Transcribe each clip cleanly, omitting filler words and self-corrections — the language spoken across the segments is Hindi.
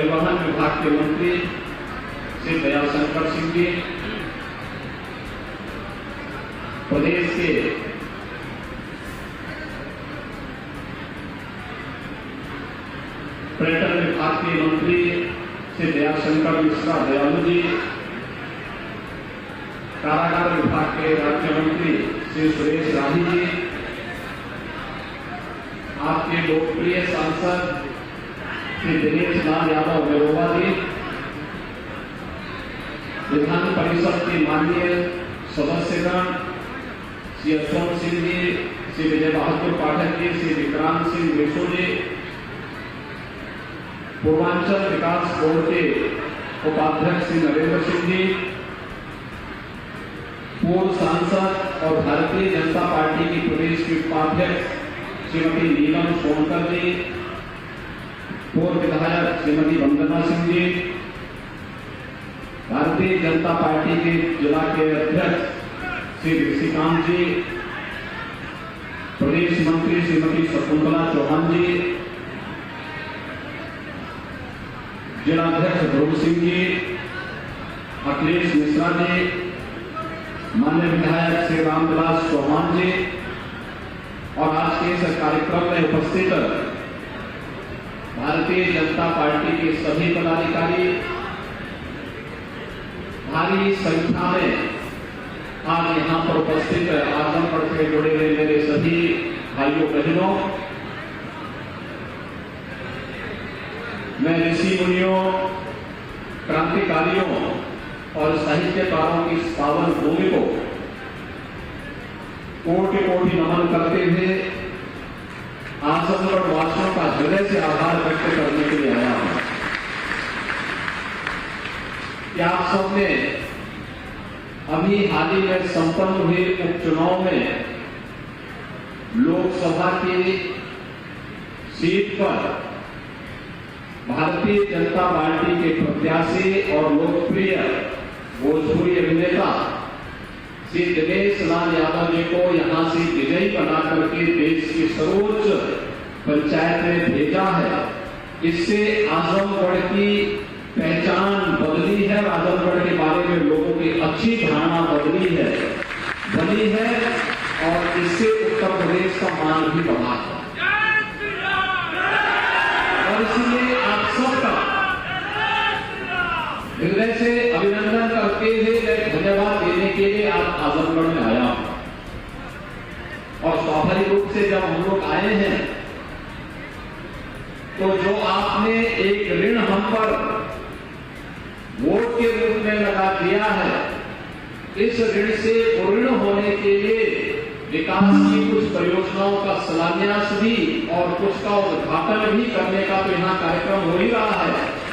परिवहन विभाग के मंत्री श्री दयाशंकर सिंह जी, प्रदेश के पर्यटन विभाग के मंत्री श्री दयाशंकर मिश्रा दयालु जी, कारागार विभाग के राज्य मंत्री श्री सुरेश राही जी, आपके लोकप्रिय सांसद श्री दिनेश लाल यादव मेरोवा जी, विधान परिषद के माननीय सदस्यगण श्री यशवंत सिंह जी, श्री विजय बहादुर पाठक जी, श्री विक्रांत सिंह बेसो जी, पूर्वांचल विकास बोर्ड के उपाध्यक्ष श्री नरेंद्र सिंह जी, पूर्व सांसद और भारतीय जनता पार्टी की प्रदेश की उपाध्यक्ष श्रीमती नीलम सोनकर जी, पूर्व विधायक श्रीमती वंदना सिंह जी, भारतीय जनता पार्टी के जिला के अध्यक्ष श्री ऋषिकांत जी, प्रदेश मंत्री श्रीमती शकुंतला चौहान जी, जिलाध्यक्ष ध्रुव सिंह जी, अखिलेश मिश्रा जी, माननीय विधायक श्री रामविलास चौहान जी और आज के इस कार्यक्रम में उपस्थित भारतीय जनता पार्टी के सभी पदाधिकारी, भारी संख्या में आज यहां पर उपस्थित आजमगढ़ से जुड़े हुए मेरे सभी भाइयों बहनों, मैं ऋषि मुनियों, क्रांतिकारियों और साहित्यकारों की इस पावन भूमि को कोटि कोटि नमन करते हुए आजमगढ़ वासियों का हृदय से आभार व्यक्त करने के लिए आया हूं कि आप सबने अभी हाल ही में संपन्न हुए उपचुनाव में लोकसभा की सीट पर भारतीय जनता पार्टी के प्रत्याशी और लोकप्रिय भोजपुरी अभिनेता श्री दिनेश लाल यादव जी को यहां से विजयी बना करके देश की सर्वोच्च पंचायत में भेजा है। इससे आजमगढ़ की पहचान बदली है, आजमगढ़ के बारे में लोगों की अच्छी धारणा बनी है और इससे उत्तर प्रदेश का मान भी बढ़ा है। और इसलिए आप सबका हृदय से अभिनंदन करते हुए मैं धन्यवाद देने के लिए आज आजमगढ़ में आया हूं। और स्वाभाविक रूप से जब हम लोग आए हैं तो जो आपने एक ऋण हम पर वोट के रूप में लगा दिया है, इस ऋण से पूर्ण होने के लिए विकास की कुछ परियोजनाओं का शिलान्यास भी और कुछ का उद्घाटन भी करने का तो यहाँ कार्यक्रम हो ही रहा है,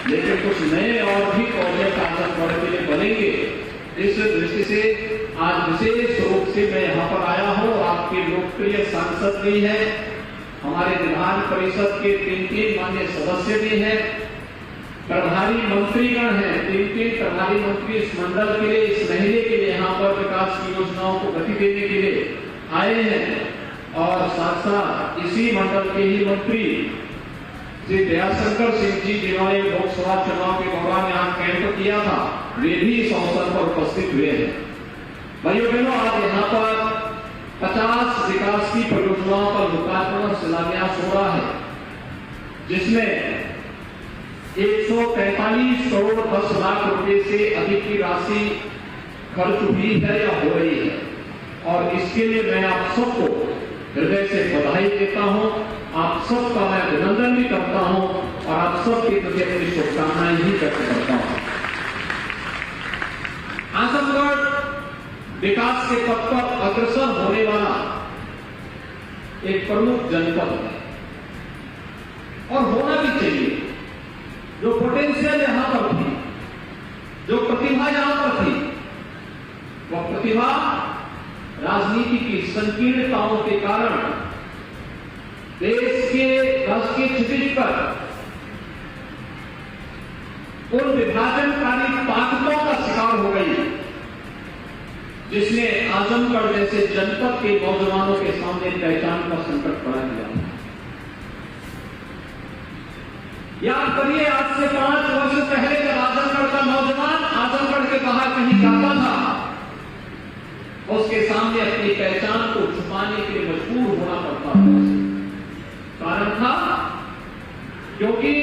लेकिन कुछ नए और भी प्रोजेक्ट आजमगढ़ के लिए बनेंगे। इस दृष्टि से आज विशेष रूप से मैं यहाँ पर आया हूँ। आपके लोकप्रिय सांसद भी हैं, हमारे विधान परिषद के 3 माननीय सदस्य भी हैं, प्रभारी मंत्रीगण हैं, 3 प्रभारी मंत्री इस मंडल के लिए, इस महीने के लिए यहाँ पर विकास की योजनाओं को गति देने के लिए आए हैं। और साथ साथ इसी मंडल के ही मंत्री श्री दयाशंकर सिंह जी, जिन्होंने लोकसभा चुनाव के दौरान यहाँ कैंप किया था, वे भी इस अवसर पर उपस्थित हुए हैं। भाइयों बहनों, आज यहाँ पर 50 विकास की परियोजनाओं का लोकार्पण और शिलान्यास हो रहा है, जिसमें 145 करोड़ 10 लाख रुपए से अधिक की राशि खर्च हुई है या हो रही है। और इसके लिए मैं आप सबको हृदय से बधाई देता हूं, आप सबका मैं अभिनंदन भी करता हूं और आप सबके प्रति अपनी शुभकामनाएं भी व्यक्त करता हूं। आजमगढ़ विकास के पथ पर अग्रसर होने वाला एक प्रमुख जनपद है और होना भी चाहिए। जो पोटेंशियल यहां पर थी, जो प्रतिभा यहां पर थी, वह प्रतिभा राजनीति की संकीर्णताओं के कारण देश के राष्ट्रीय क्षितिज पर उन विभाजनकारी ताकतों का शिकार हो गई, जिसने आजमगढ़ जैसे जनपद के नौजवानों के सामने पहचान का संकट खड़ा किया। याद करिए, आज से 5 वर्ष पहले जब आजमगढ़ का नौजवान आजमगढ़ के बाहर कहीं जाता था, उसके सामने अपनी पहचान को छुपाने के लिए मजबूर होना पड़ता था। कारण था क्योंकि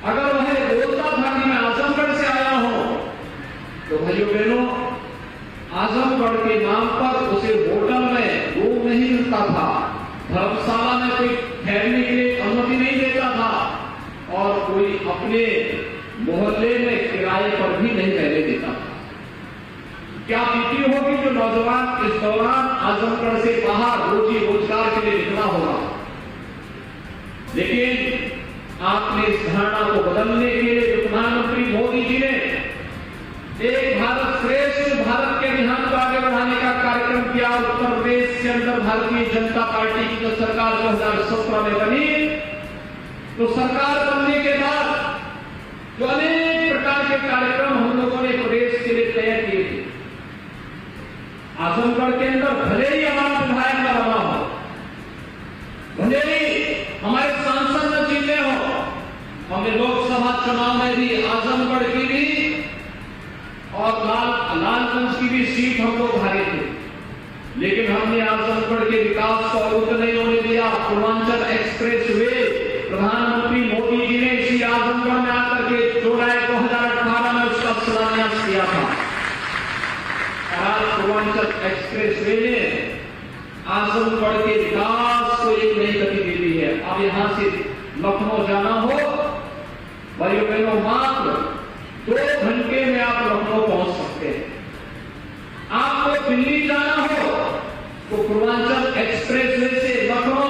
अगर वह बोलता था कि मैं आजमगढ़ से आया हूं, तो भाइयों बहनों, आजमगढ़ के नाम पर उसे होटल में रूम नहीं मिलता था, धर्मशाला में कोई ठहरने के लिए अनुमति नहीं देता था, और कोई अपने मोहल्ले में किराए पर भी नहीं रहने देता था। क्या बीती होगी जो नौजवान इस दौरान आजमगढ़ से बाहर रोजी रोजगार के लिए निकला होगा। लेकिन आपने इस धारणा को बदलने के लिए जो प्रधानमंत्री मोदी जी ने एक भारत श्रेष्ठ भारत के अभियान को आगे बढ़ाने का कार्यक्रम किया, उत्तर प्रदेश के अंदर भारतीय जनता पार्टी की जो सरकार 2017 में बनी, तो सरकार बनने के बाद जो अनेक प्रकार के कार्यक्रम हम लोगों ने प्रदेश के लिए तय किए थे। आजमगढ़ के अंदर भले ही हमारा विधायक न बना हो, भले ही हमारे सांसद न जीते हो, हमने लोकसभा चुनाव में भी आजमगढ़ की भी और लालगंज की भी सीट हम लोग हारे थे, लेकिन हमने आजमगढ़ के विकास को अवरुद्ध नहीं होने दिया। पूर्वांचल एक्सप्रेस वे प्रधानमंत्री मोदी जी ने इसी आजमगढ़ में आकर के जुलाई 2018 में उसका शिलान्यास किया था। आज पूर्वांचल एक्सप्रेस वे ने आजमगढ़ के विकास को एक नई गति दे दी है। अब यहां से लखनऊ जाना हो, भाइयों बहनों, मात्र 2 घंटे में आप लखनऊ पहुंच सकते हैं। आपको दिल्ली जाना हो तो पूर्वांचल एक्सप्रेस वे से लखनऊ,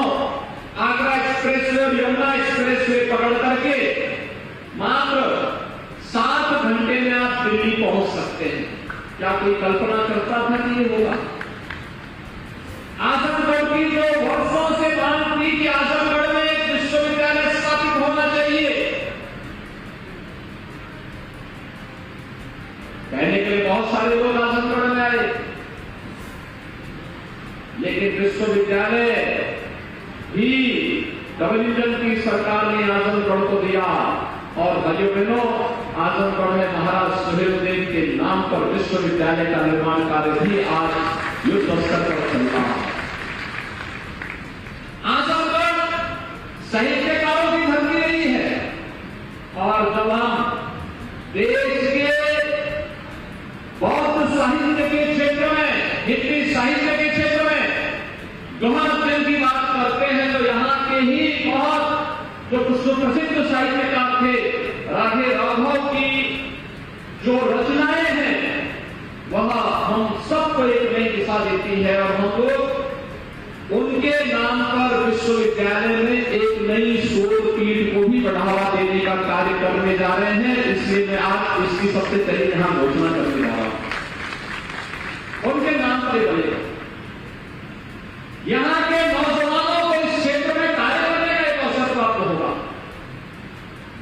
आगरा एक्सप्रेस वे और यमुना एक्सप्रेस वे पकड़ करके मात्र 7 घंटे में आप दिल्ली पहुंच सकते हैं। क्या कोई कल्पना करता था कि ये होगा? आजमगढ़ की जो वर्षों से मांग थी कि आजमगढ़ में एक विश्वविद्यालय स्थापित होना चाहिए, कहने के लिए बहुत सारे लोग आजमगढ़ में आए, लेकिन विश्वविद्यालय भी डबल की सरकार ने आजमगढ़ को दिया। और भाइयों बहनों, आजमगढ़ में महाराज सुहेलदेव के नाम पर विश्वविद्यालय का निर्माण कार्य भी आज युद्ध स्तर पर चल रहा है। आजमगढ़ साहित्यकारों की धरती रही है, और जब हम देश के बौद्ध साहित्य के क्षेत्र में, हिंदी साहित्य के क्षेत्र में गहन प्रेम की बात करते हैं, तो यहाँ के ही बहुत जो सुप्रसिद्ध साहित्यकार थे, राधे राघव की जो रचनाएं हैं, वह हम सबको एक नई दिशा देती है, और हम लोग उनके नाम पर विश्वविद्यालय में एक नई शोध पीढ़ी को भी बढ़ावा देने का कार्य करने जा रहे हैं। इसलिए मैं आज इसकी सबसे पहले यहां घोषणा करने जा रहा हूं। उनके नाम पर बने यहां के नौजवानों को इस क्षेत्र में कार्य करने का एक अवसर प्राप्त होगा।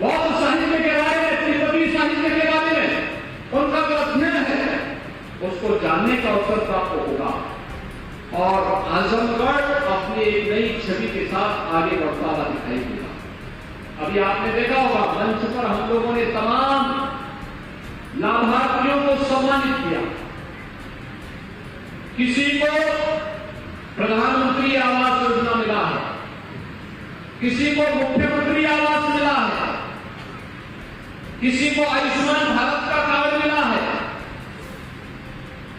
बौद्ध साहित्य के बारे में, तिब्बती साहित्य के बारे में उनका जो अध्ययन है, उसको जानने का अवसर प्राप्त होगा, और आजमगढ़ अपनी एक नई छवि के साथ आगे बढ़ता हुआ दिखाई देगा। अभी आपने देखा होगा, मंच पर हम लोगों ने तमाम लाभार्थियों को सम्मानित किया। किसी को प्रधानमंत्री आवास योजना मिला है, किसी को मुख्यमंत्री आवास मिला है, किसी को आयुष्मान भारत का कार्ड मिला है,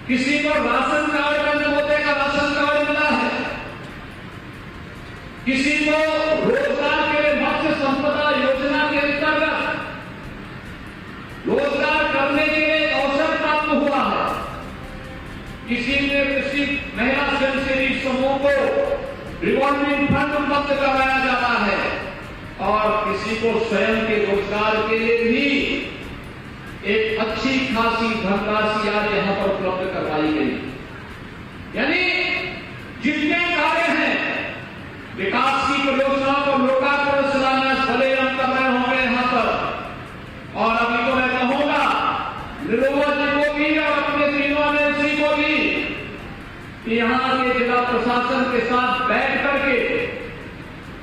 किसी को राशन कार्ड बंद होने का राशन कार्ड मिला है, किसी को रोजगार के लिए मत्स्य संपदा योजना के अंतर्गत रोजगार करने के लिए अवसर प्राप्त हुआ है, किसी ने किसी महिला स्वयंसेवी समूह को रिवॉल्विंग फंड उपलब्ध कराया जाता है, और किसी को स्वयं के रोजगार के लिए भी एक अच्छी खासी धनराशि आज यहां पर उपलब्ध करवाई गई। यानी जितने कार्य हैं विकास की परियोजनाओं को लोकार्पण शिलान्यास भले हम कर रहे होंगे यहां पर, और अभी तो मैं कहूंगा निरोवा जी को भी और अपने तीनों एमएलसी को भी कि यहां के जिला प्रशासन के साथ बैठ करके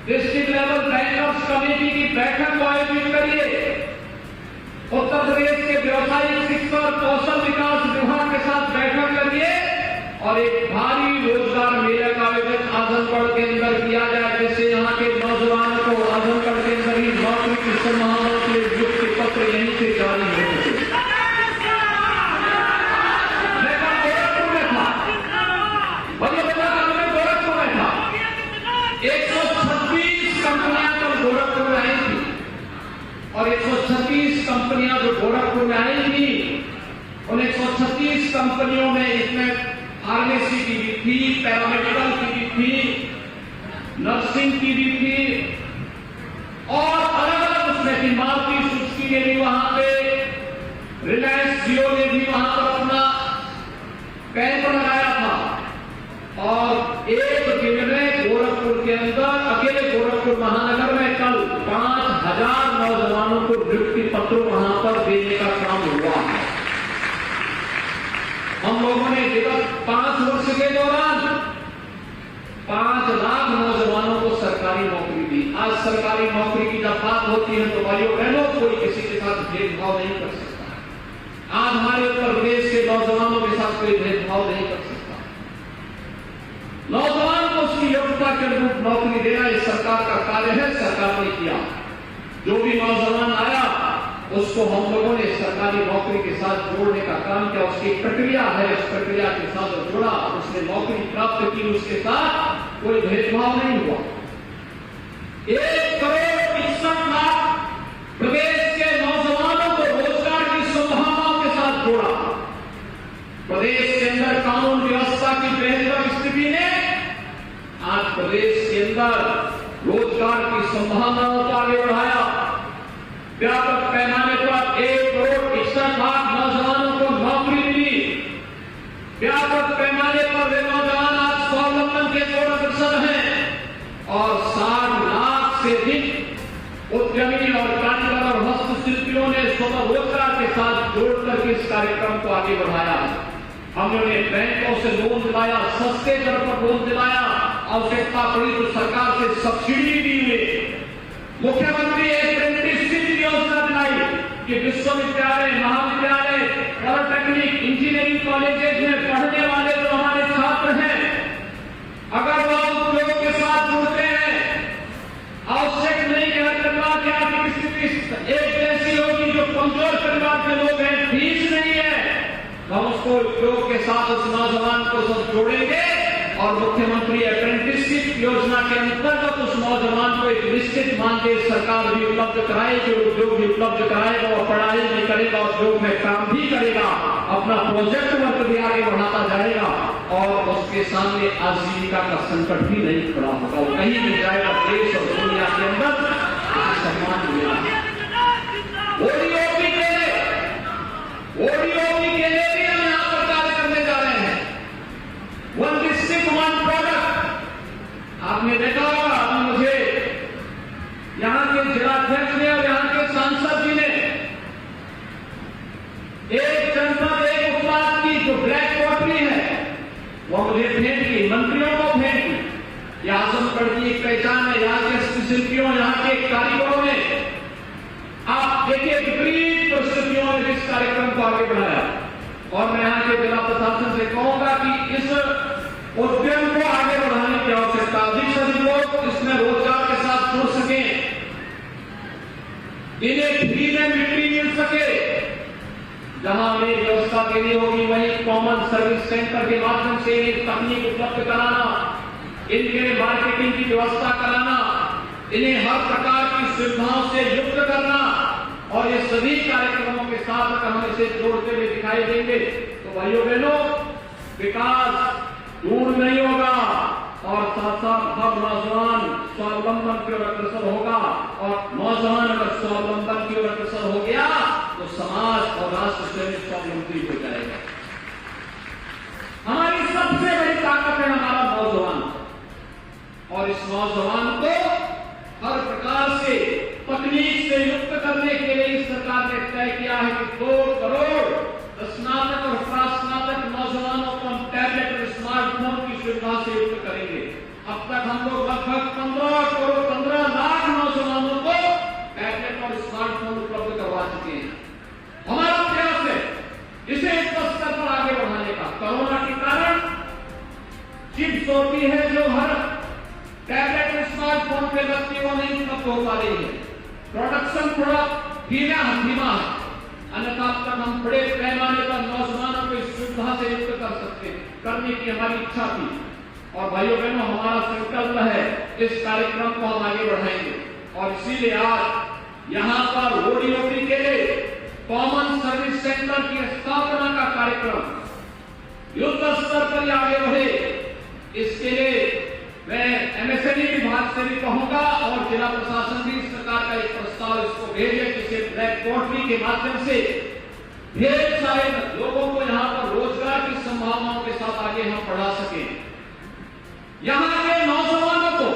डिस्ट्रिक्ट लेवल बैंकर्स कमेटी की बैठक को आयोजित करिए। उत्तर प्रदेश के व्यवसायिक शिक्षा और कौशल विकास विभाग के साथ बैठक करिए और एक भारी रोजगार मेले का आयोजन आजमगढ़ के अंदर किया जाए, जिससे यहाँ के नौजवानों को आजमगढ़ के अंदर ही नौकरी की संभावनाओं के लिए नियुक्ति पत्र यहीं से जारी हो सके। मैं गोरखपुर में था, गोरखपुर में था, 136 कंपनियां कल गोरखपुर में आई थी और 136 कंपनियां जो गोरखपुर में आई थी उन 136 कंपनियों में इसमें फार्मेसी की भी थी, पैरामेडिकल की भी थी, नर्सिंग की भी थी और अलग अलग उसमें थी। मारुति सुजुकी ने भी वहां पे, रिलायंस जियो ने भी वहां पर अपना कैंप लगाया था और एक दिन में गोरखपुर के अंदर, अकेले गोरखपुर महानगर में कल 5000 नौजवानों को नियुक्ति पत्र वहां पर देने का काम हुआ है। हम लोगों ने विगत 5 वर्ष के दौरान 5 लाख नौजवानों को सरकारी नौकरी दी। आज सरकारी नौकरी की जब बात होती है तो भाइयों बहनों, कोई किसी के साथ भेदभाव नहीं कर सकता। आज हमारे उत्तर प्रदेश के नौजवानों के साथ कोई भेदभाव नहीं कर सकता। नौजवान को उसकी योग्यता के अनुरूप नौकरी देना ये सरकार का कार्य है, सरकार ने किया। जो भी नौजवान आया उसको हम लोगों ने सरकारी नौकरी के साथ जोड़ने का काम किया। उसकी प्रक्रिया है, उस प्रक्रिया के साथ जोड़ा, उसने नौकरी प्राप्त की, उसके साथ कोई भेदभाव नहीं हुआ। 1 करोड़ 61 लाख प्रदेश के नौजवानों को रोजगार की संभावनाओं के साथ जोड़ा। प्रदेश के अंदर कानून व्यवस्था की बेहतर स्थिति ने आज प्रदेश के अंदर रोजगार की संभावनाओं को आगे बढ़ाया। व्यापक पैमाने पर 1 करोड़ 61 लाख नौजवानों को नौकरी मिली। व्यापक पैमाने पर वे नौजवान आज स्वावलंबन के ओर अग्रसर हैं और 60 लाख से अधिक उद्यमी और कारीगर और हस्तशिल्पियों ने स्वरोजगार के साथ जोड़कर इस कार्यक्रम को आगे बढ़ाया। हमने बैंकों से लोन दिलाया, सस्ते दर पर लोन दिलाया, आवश्यकता पड़ी तो सरकार से सब्सिडी दी हुई। मुख्यमंत्री अप्रेंटिसशिप योजना दिलाई कि विश्वविद्यालय, महाविद्यालय, पॉलिटेक्निक, इंजीनियरिंग कॉलेजेस में पढ़ने वाले जो हमारे छात्र हैं, अगर वह उद्योग के साथ जुड़ते हैं, आवश्यक नहीं कि हर परिवार की आर्थिक स्थिति एक जैसी होगी। जो कमजोर परिवार के लोग हैं, फीस नहीं है, हम उसको उद्योग के साथ उस नौजवान को सब जोड़ेंगे और मुख्यमंत्री अप्रेंटिसशिप योजना के अंतर्गत उस नौजवान को एक निश्चित मानदेय सरकार भी उपलब्ध कराएगी, उद्योग भी उपलब्ध कराएगा और पढ़ाई भी करेगा, उद्योग में काम भी करेगा, अपना प्रोजेक्ट वर्क भी आगे बढ़ाता जाएगा और उसके सामने आजीविका का संकट भी नहीं खड़ा होगा। वो कहीं भी जाएगा, देश और दुनिया के अंदर सम्मान मिलेगा। ओडीओपी के लिए भी हम यहां पर कार्य करने जा रहे हैं। 1 डिस्ट्रिक्ट 1 प्रोडक्ट। आपने देखा होगा, अभी मुझे यहां के जिलाध्यक्ष ने और यहां के सांसद जी ने एक जनपद एक उत्पाद की जो ब्लैक पॉटरी है वो मुझे भेंट की, मंत्रियों को भेंट की। यह आजमगढ़ की एक पहचान है, यहाँ के हस्तशिल्पियों, यहाँ के कारीगरों ने। आप देखिए विपरीत परिस्थितियों में इस कार्यक्रम को आगे बढ़ाया और मैं यहाँ के जिला प्रशासन से कहूंगा कि इस उद्यम को आगे बढ़ाने की आवश्यकता, अधिक से अधिक लोग इसमें रोजगार के साथ जुड़ सके, इन्हें फ्री में मिट्टी मिल सके। जहां हमें व्यवस्था देनी होगी वहीं कॉमन सर्विस सेंटर के माध्यम से इन्हें तकनीक उपलब्ध कराना, इनके मार्केटिंग की व्यवस्था कराना, इन्हें हर प्रकार की सुविधाओं से युक्त करना और ये सभी कार्यक्रमों के साथ अगर हम इसे जोड़ते हुए दिखाई देंगे तो भाइयों बहनों विकास दूर नहीं होगा और साथ साथ हर नौजवान स्वावलंबन की ओर अग्रसर होगा और नौजवान अगर स्वावलंबन की ओर अग्रसर हो गया तो समाज और राष्ट्र से स्वावलंबी हो जाएगा। हमारी सबसे बड़ी ताकत है हमारा नौजवान और इस नौजवान को हर प्रकार से तकनीक से युक्त करने के लिए इस सरकार ने तय किया है कि 2 करोड़ स्नातक और प्रास्नातक नौजवानों को हम टैबलेट और स्मार्टफोन की सुविधा से युक्त करेंगे। अब तक हम लोग लगभग 15 लाख नौजवानों को बढ़ा चुके हैं। हमारा प्रयास है इसे इस स्तर पर आगे बढ़ाने का। कोरोना के कारण चिप्स होती है जो हर टैबलेट स्मार्टफोन पे लगती है वो नहीं उपलब्ध हो पा रही है। प्रोडक्शन थोड़ा धीमा है, अन्यथा तक हम बड़े पैमाने पर नौजवानों को इस सुविधा से युक्त कर सकते हैं, करने की हमारी इच्छा थी। और भाइयों बहनों, हमारा संकल्प है इस कार्यक्रम को हम आगे बढ़ाएंगे और इसीलिए आज यहाँ पर ओडीओपी के लिए कॉमन सर्विस सेंटर की स्थापना का कार्यक्रम युद्ध स्तर पर आगे बढ़े, इसके लिए मैं एमएसएमई विभाग से भी कहूंगा और जिला प्रशासन भी इस प्रकार का एक प्रस्ताव इसको भेजे, जिसे ब्लैक पोर्टली के माध्यम से ढेर सारे लोगों को यहाँ पर रोजगार की संभावनाओं के साथ आगे हम बढ़ा सके। यहाँ के नौजवानों को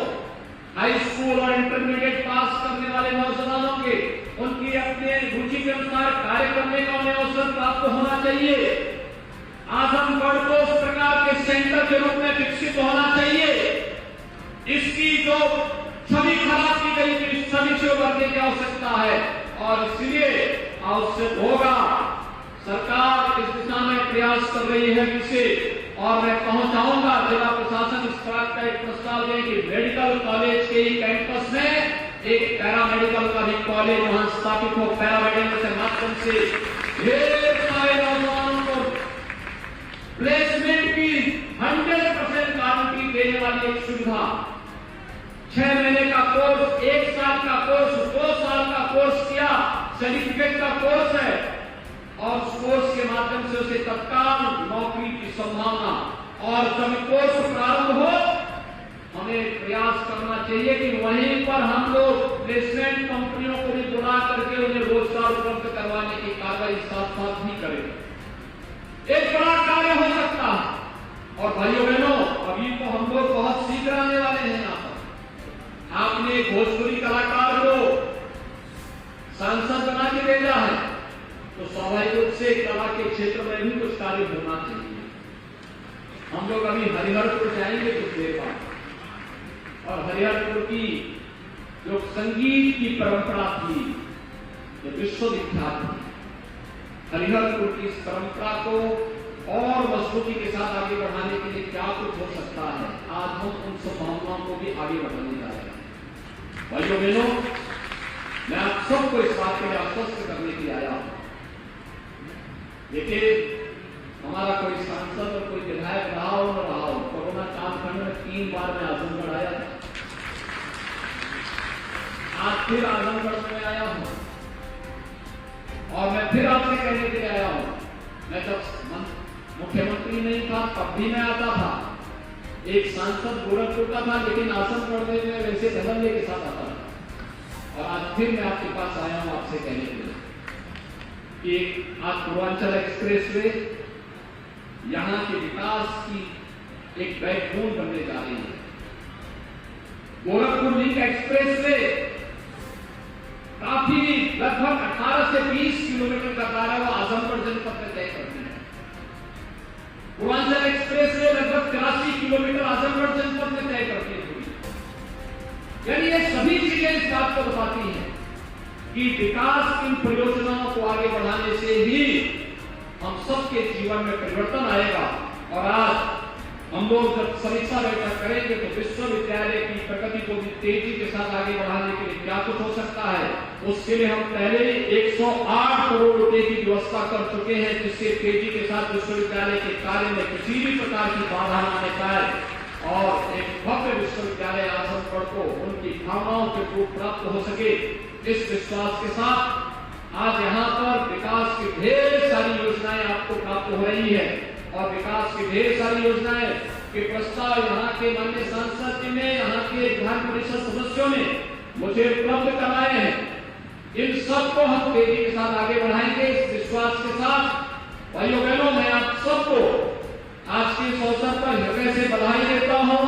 हाई स्कूल और इंटरमीडिएट पास करने वाले नौजवानों के उनकी अपने रुचि के अनुसार कार्य करने का उन्हें अवसर प्राप्त होना चाहिए। आजमगढ़ को उस प्रकार के सेंटर के रूप में विकसित होना चाहिए। इसकी जो छवि खराब की गई थी, छवि से उभरने की आवश्यकता है और इसलिए आवश्यक होगा सरकार इस दिशा में प्रयास कर रही है जिसे, और मैं पहुंचाऊंगा जिला प्रशासन इस तरह का एक प्रस्ताव दे कि मेडिकल कॉलेज के कैंपस में एक पैरामेडिकल का भी कॉलेज वहां स्थापित हो। पैरामेडिकल के माध्यम से ढेर सारे नौजवानों को प्लेसमेंट की 100% गारंटी देने वाली एक सुविधा। 6 महीने का कोर्स, 1 साल का कोर्स, 2 साल का कोर्स किया, सर्टिफिकेट का कोर्स है और उस कोर्स के माध्यम से उसे तत्काल नौकरी की संभावना। और जब कोर्स प्रारंभ हो हमें प्रयास करना चाहिए कि वहीं पर हम लोग प्लेसमेंट कंपनियों को भी बुला करके उन्हें रोजगार उपलब्ध करवाने की कार्रवाई साथ साथ भी करें। एक बड़ा कार्य हो सकता है। और भाइयों बहनों, अभी तो हम लोग बहुत सीख आने वाले हैं। यहाँ पर आपने भोजपुरी कलाकार को सांसद बना के भेजा है तो स्वाभाविक रूप से कला के क्षेत्र में भी कुछ कार्य होना चाहिए। हम लोग अभी हरिहरपुर जाएंगे कुछ देर बाद, और हरिहरपुर की जो संगीत की परंपरा थी जो विश्वविख्यात थी, हरिहरपुर की इस परंपरा को और मजबूती के साथ आगे बढ़ाने के लिए क्या कुछ हो सकता है, आज हम उन संभावनाओं को भी आगे बढ़ाने जा रहे हैं। भाइयों बहनों, मैं आप सबको इस बात के लिए आश्वस्त करने के लिए आया हूं। देखिए, हमारा कोई सांसद और कोई विधायक रहा हो न रहा हो, कोरोना कालखंड में 3 बार मैं आजमगढ़ आया था। आज फिर आजमगढ़ में आया हूं और मैं फिर आपसे कहने के लिए आया हूं। मैं जब मुख्यमंत्री नहीं था तब भी मैं आता था, एक सांसद गोरखपुर का था, लेकिन आजमगढ़ में वैसे धड़ल्ले के साथ आता था। और आज फिर मैं आपके पास आया हूं आपसे कहने के लिए कि आज पूर्वांचल एक्सप्रेस वे यहाँ के विकास की एक बैकबोन बनने जा रही है। गोरखपुर लिंक एक्सप्रेस वे काफी लगभग 18 से 20 किलोमीटर का दायरा वो आजमगढ़ जनपद में तय करती है। पूर्वांचल एक्सप्रेस वे लगभग 83 किलोमीटर आजमगढ़ जनपद में तय करती है। यानी ये सभी चीजें इस बात को बताती हैं कि विकास इन परियोजनाओं को आगे बढ़ाने से ही हम सबके जीवन में परिवर्तन आएगा। और आज हम लोग जब समीक्षा बैठक करेंगे तो विश्वविद्यालय की प्रगति को भी तेजी के साथ आगे बढ़ाने के लिए क्या कुछ हो सकता है, उसके लिए हम पहले 108 करोड़ रुपए की व्यवस्था कर चुके हैं, जिससे तेजी के साथ विश्वविद्यालय के कार्य में किसी भी प्रकार की बाधा न आने पाए और एक भव्य विश्वविद्यालय आजमगढ़ को उनकी भावनाओं के रूप प्राप्त हो सके। इस विश्वास के साथ आज यहाँ पर विकास की ढेर सारी योजनाएं आपको प्राप्त हो रही है और विकास की ढेर सारी योजनाएं के प्रस्ताव यहाँ के माननीय सांसद जी ने, यहाँ के विधान परिषद सदस्यों ने मुझे उपलब्ध कराए हैं। इन सबको हम तेजी के साथ आगे बढ़ाएंगे। इस विश्वास के साथ भाइयों बहनों, मैं आप सबको आज के इस अवसर पर हृदय से बधाई देता हूँ,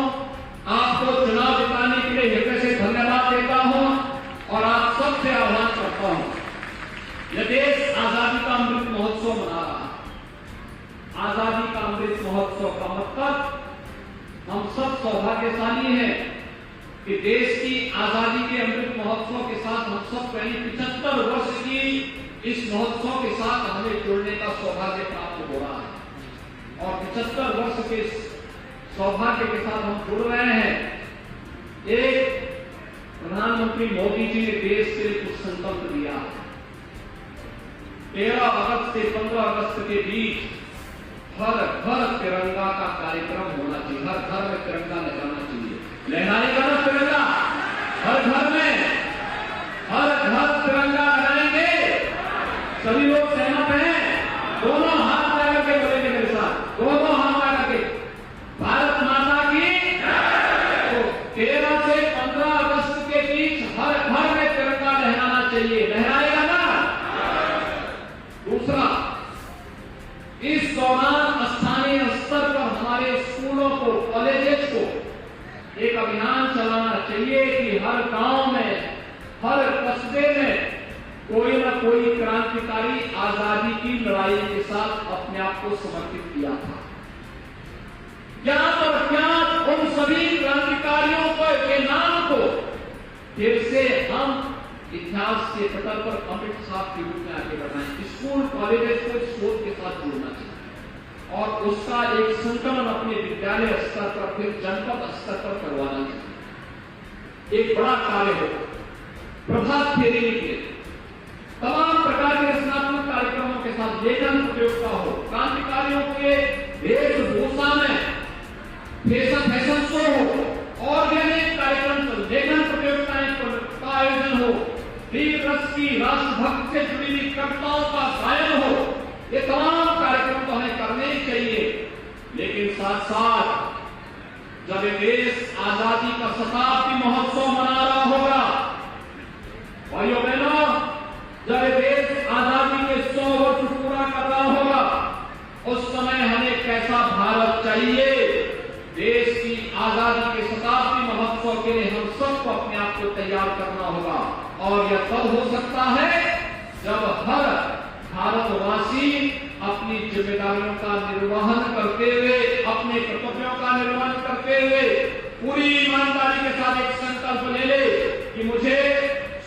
आपको चुनाव जिताने के लिए हृदय से धन्यवाद देता हूँ और आप सबसे आह्वान करता हूँ। यह देश आजादी का अमृत महोत्सव मना रहा है। आजादी का अमृत महोत्सव का मतलब हम सब सौभाग्यशाली हैं कि देश की आजादी के अमृत महोत्सव के साथ हम सब 75 वर्ष की इस महोत्सव के साथ हमें जुड़ने का सौभाग्य प्राप्त हो रहा है और 75 वर्ष के सौभाग्य के साथ हम जुड़ रहे हैं। एक प्रधानमंत्री मोदी जी ने देश के लिए कुछ संकल्प दिया। 13 अगस्त से 15 अगस्त के बीच हर घर तिरंगा का कार्यक्रम होना चाहिए। हर घर में तिरंगा लहराना चाहिए। लहराएगा ना तिरंगा? हर घर में हर घर तिरंगा लहराएंगे। सभी लोग सहमत हैं? दोनों हाथ लगा के बोलेंगे मेरे साथ, दोनों हाथ लगा के, भारत माता की। तो 13 से 15 अगस्त के बीच हर घर में तिरंगा लहराना चाहिए। लहराएगा ना? दूसरा, इस दौरान स्थानीय स्तर पर हमारे स्कूलों को, कॉलेजेस को एक अभियान चलाना चाहिए कि हर गांव में, हर कस्बे में कोई न कोई क्रांतिकारी आजादी की लड़ाई के साथ अपने आप को समर्पित किया था। ज्ञात और अज्ञात उन सभी क्रांतिकारियों के नाम को फिर से हम इतिहास के पटल पर अमृत साहब के रूप में आगे बढ़ाएं। स्कूल कॉलेजेस को शोध के साथ जोड़ना चाहिए और उसका एक संकलन अपने विद्यालय स्तर पर, फिर जनपद स्तर पर करवाना चाहिए। एक बड़ा कार्य होगा। प्रभात फेरी निकले, तमाम प्रकार के रचनात्मक कार्यक्रमों के साथ लेखन प्रतियोगिता हो, क्रांतिकारियों के वेशभूषा में फैशन शो हो और भी अनेक कार्यक्रम, लेखन प्रतियोगिताएं का आयोजन हो, वीर रस की, राष्ट्रभक्त से जुड़ी हुई कविताओं का गायन हो। ये तमाम कार्यक्रम तो हमें करने ही चाहिए, लेकिन साथ साथ जब देश आजादी का शताब्दी महोत्सव मना रहा होगा, भाइयों बहनों, जब देश आजादी के 100 वर्ष पूरा कर रहा होगा, उस समय हमें कैसा भारत चाहिए? देश की आजादी के शताब्दी महोत्सव के लिए हम सबको अपने आप को तैयार करना होगा और यह तब हो सकता है जब हर भारतवासी अपनी जिम्मेदारियों का निर्वहन करते हुए, अपने कर्तव्यों का निर्वहन करते हुए पूरी ईमानदारी के साथ एक संकल्प ले ले कि मुझे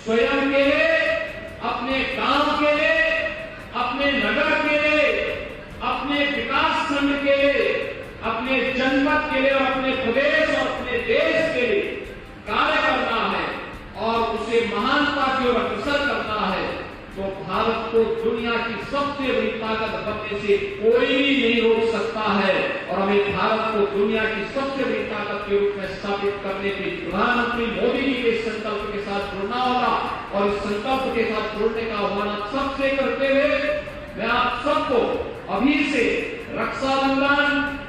स्वयं के लिए, अपने गांव के लिए, अपने नगर के लिए, अपने विकास खंड के लिए, अपने जनपद के लिए और अपने प्रदेश और अपने देश के लिए कार्य करना है और उसे महानता की ओर अग्रसर करना है, तो भारत को दुनिया की सबसे बड़ी ताकत बनने से कोई भी नहीं रोक सकता है और हमें भारत को दुनिया की सबसे बड़ी ताकत के रूप में स्थापित करने के प्रधानमंत्री मोदी जी के संकल्प के साथ जुड़ना होगा और इस संकल्प के साथ जुड़ने का आह्वान सबसे करते हुए मैं आप सबको अभी से रक्षाबंधन,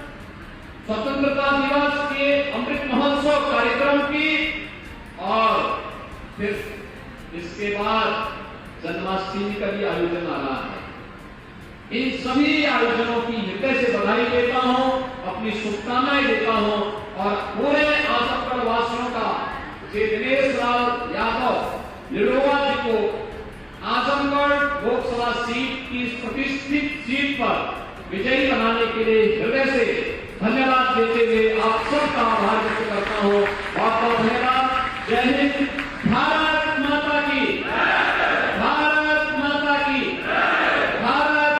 स्वतंत्रता दिवस के अमृत महोत्सव कार्यक्रम की और फिर इसके बाद जन्माष्टमी का भी आयोजन आ रहा है। इन सभी आयोजनों की हृदय से बधाई देता हूं, अपनी शुभकामनाएं देता हूं और पूरे आजमगढ़ वासियों का श्री दिनेश लाल यादव निरोवा जी को आजमगढ़ लोकसभा सीट की प्रतिष्ठित सीट पर विजयी बनाने के लिए हृदय से धन्यवाद देते हुए आप सबका आभार व्यक्त करता हूं। बहुत बहुत धन्यवाद। जय हिंद। भारत